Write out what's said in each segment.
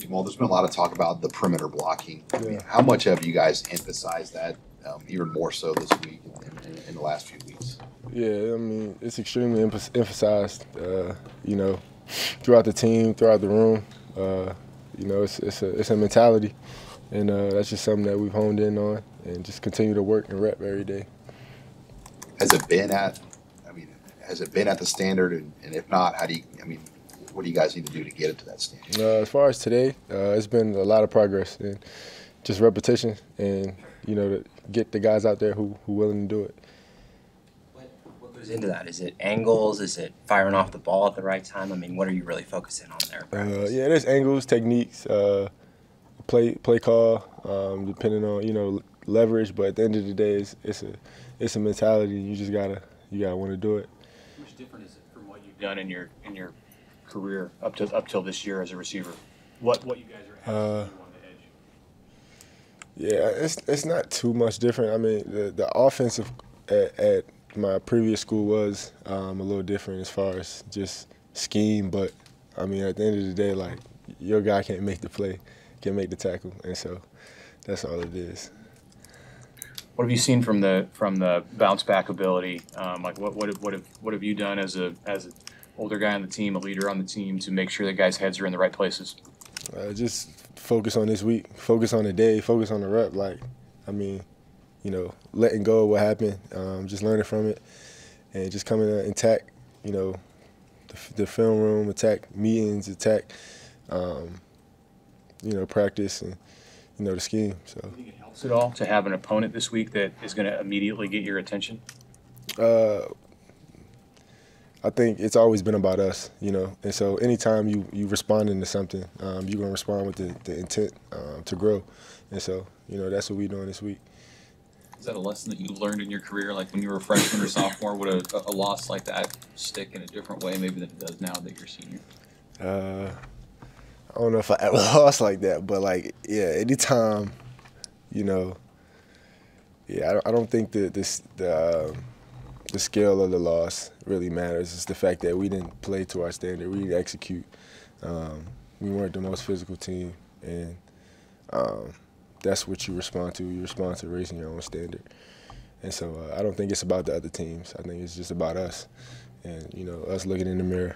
Jahmal, there's been a lot of talk about the perimeter blocking. I mean, Yeah. how much have you guys emphasized that, even more so this week and in the last few weeks? Yeah, I mean, it's extremely emphasized, throughout the team, throughout the room. It's a mentality, and that's just something that we've honed in on and just continue to work and rep every day. Has it been at, has it been at the standard? And if not, what do you guys need to do to get it to that standard? As far as today, it's been a lot of progress and just repetition and, to get the guys out there who willing to do it. What goes into that? Is it angles? Is it firing off the ball at the right time? I mean, what are you really focusing on there? Yeah, there's angles, techniques, play call, depending on leverage. But at the end of the day, it's a mentality. You just gotta want to do it. How much different is it from what you've done in your career up till this year as a receiver? What you guys are asking you on the edge? Yeah, it's not too much different. I mean, the offensive at my previous school was a little different as far as just scheme. But I mean, at the end of the day, like, your guy can't make the play, can't make the tackle, and so that's all it is. What have you seen from the bounce back ability? What have you done as an older guy on the team, a leader on the team, to make sure that guys' heads are in the right places? Just focus on this week, focus on the day, focus on the rep. Letting go of what happened, just learning from it, and just coming intact. The film room, attack meetings, attack, practice, and the scheme. So. Do you think it helps at all to have an opponent this week that is going to immediately get your attention? I think it's always been about us, and so anytime you respond into something, you're going to respond with the intent to grow, and so that's what we're doing this week. Is that a lesson that you learned in your career, like when you were a freshman or sophomore? Would a loss like that stick in a different way maybe than it does now that you're a senior? I don't know if I ever lost like that, but anytime, I don't think that the scale of the loss really matters. It's the fact that we didn't play to our standard. We didn't execute. We weren't the most physical team, and that's what you respond to. You respond to raising your own standard. And so I don't think it's about the other teams. I think it's just about us and, us looking in the mirror.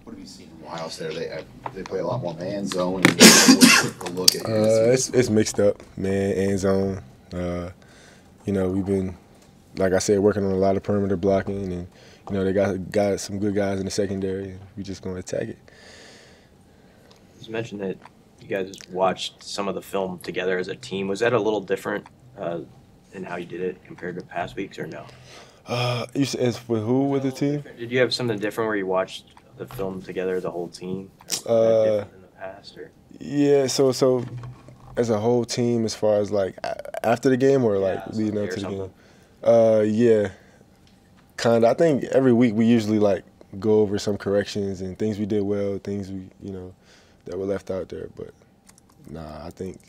What have you seen from Wiles there? They play a lot more man zone. And a look at it's mixed up, man and zone. We've been, like I said, working on a lot of perimeter blocking, and they got some good guys in the secondary, and we just gonna attack it. You mentioned that you guys watched some of the film together as a team. Was that a little different in how you did it compared to past weeks, or no? You said as with who with the team? Did you have something different where you watched the film together, the whole team, or different than the past? Or? Yeah, so as a whole team, as far as like after the game or like leading up to the game. Yeah, kind of. I think every week we usually like go over some corrections and things we did well, things we that were left out there. But nah, I think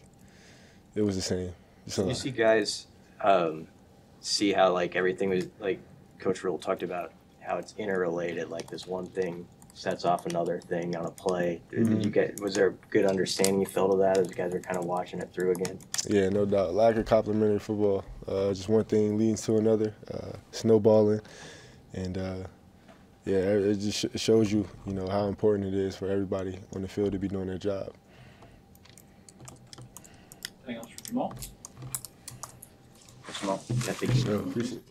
it was the same. You see guys see how like everything was like Coach Rule talked about how it's interrelated. Like this one thing sets off another thing on a play. Was there a good understanding you felt of that as you guys were kind of watching it through again? Yeah, no doubt. Lack of complementary football. Just one thing leads to another, snowballing. And, it just shows you, how important it is for everybody on the field to be doing their job. Anything else for Jahmal? Jahmal, I think Appreciate it.